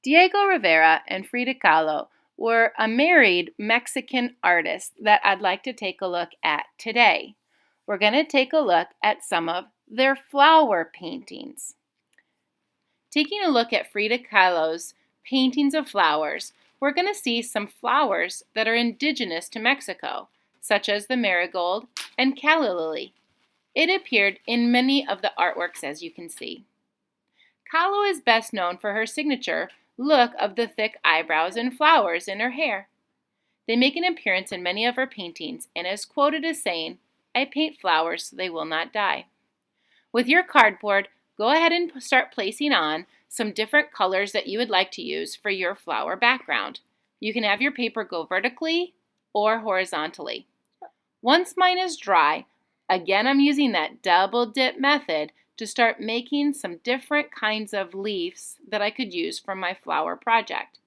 Diego Rivera and Frida Kahlo were a married Mexican artist that I'd like to take a look at today. We're going to take a look at some of their flower paintings. Taking a look at Frida Kahlo's paintings of flowers, we're going to see some flowers that are indigenous to Mexico, such as the marigold and calla lily. It appeared in many of the artworks, as you can see. Kahlo is best known for her signature look of the thick eyebrows and flowers in her hair. They make an appearance in many of her paintings and is quoted as saying, "I paint flowers so they will not die." With your cardboard, go ahead and start placing on some different colors that you would like to use for your flower background. You can have your paper go vertically or horizontally. Once mine is dry, again I'm using that double dip method to start making some different kinds of leaves that I could use for my flower project.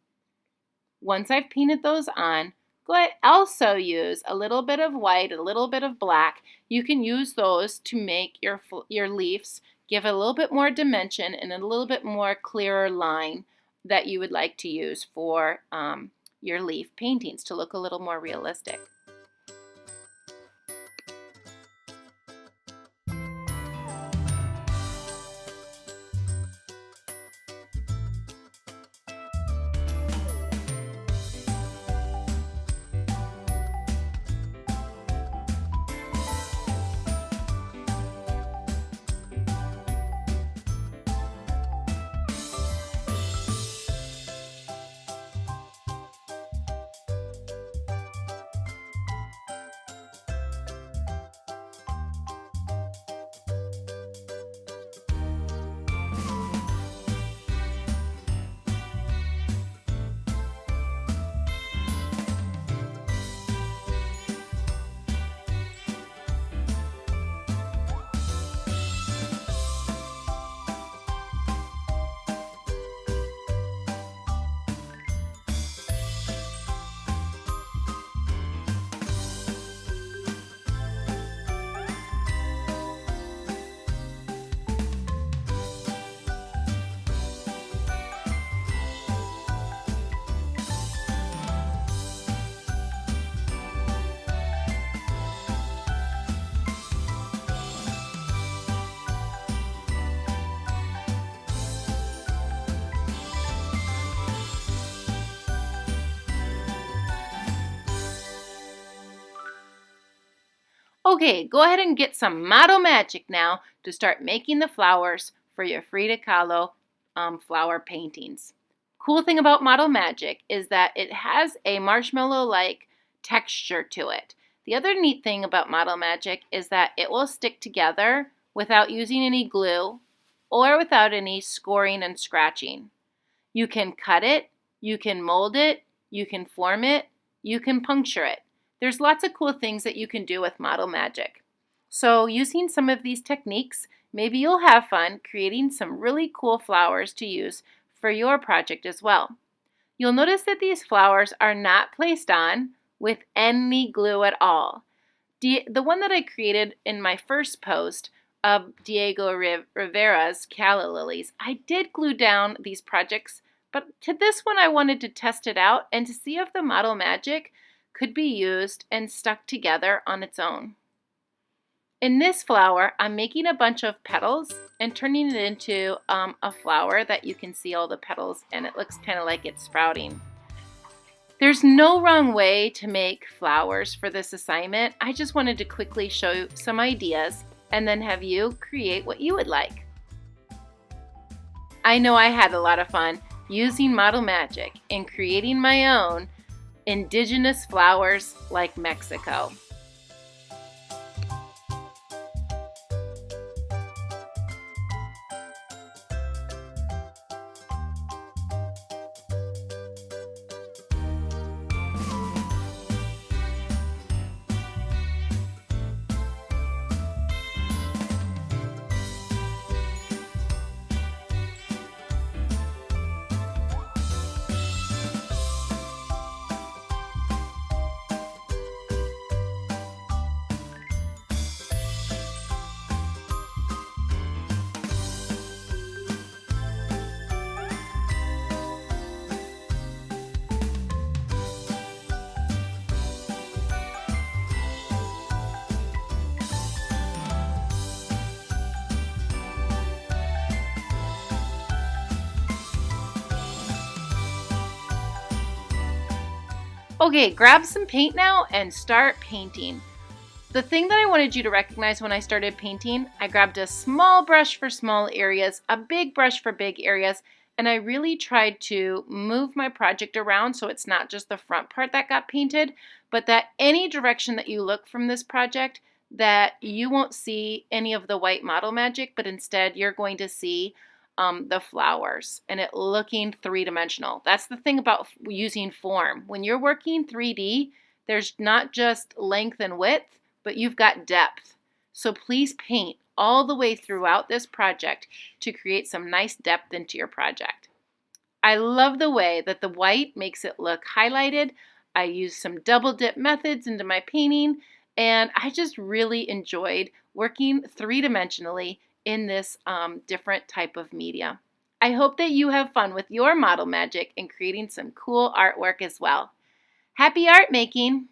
Once I've painted those on, go ahead also use a little bit of white, a little bit of black. You can use those to make your leaves give a little bit more dimension and a little bit more clearer line that you would like to use for your leaf paintings to look a little more realistic. Okay, go ahead and get some Model Magic now to start making the flowers for your Frida Kahlo flower paintings. Cool thing about Model Magic is that it has a marshmallow-like texture to it. The other neat thing about Model Magic is that it will stick together without using any glue or without any scoring and scratching. You can cut it, you can mold it, you can form it, you can puncture it. There's lots of cool things that you can do with Model Magic. So using some of these techniques, maybe you'll have fun creating some really cool flowers to use for your project as well. You'll notice that these flowers are not placed on with any glue at all. The one that I created in my first post of Diego Rivera's calla lilies, I did glue down these projects, but to this one I wanted to test it out and to see if the Model Magic could be used and stuck together on its own. In this flower, I'm making a bunch of petals and turning it into a flower that you can see all the petals and it looks kind of like it's sprouting. There's no wrong way to make flowers for this assignment. I just wanted to quickly show you some ideas and then have you create what you would like. I know I had a lot of fun using Model Magic and creating my own indigenous flowers like Mexico. Okay, grab some paint now and start painting. The thing that I wanted you to recognize when I started painting, I grabbed a small brush for small areas, a big brush for big areas, and I really tried to move my project around so it's not just the front part that got painted, but that any direction that you look from this project, that you won't see any of the white model magic, but instead you're going to see the flowers and it looking three-dimensional. That's the thing about using form. When you're working 3D, there's not just length and width, but you've got depth. So please paint all the way throughout this project to create some nice depth into your project. I love the way that the white makes it look highlighted. I used some double dip methods into my painting, and I just really enjoyed working three-dimensionally in this different type of media. I hope that you have fun with your model magic and creating some cool artwork as well. Happy art making!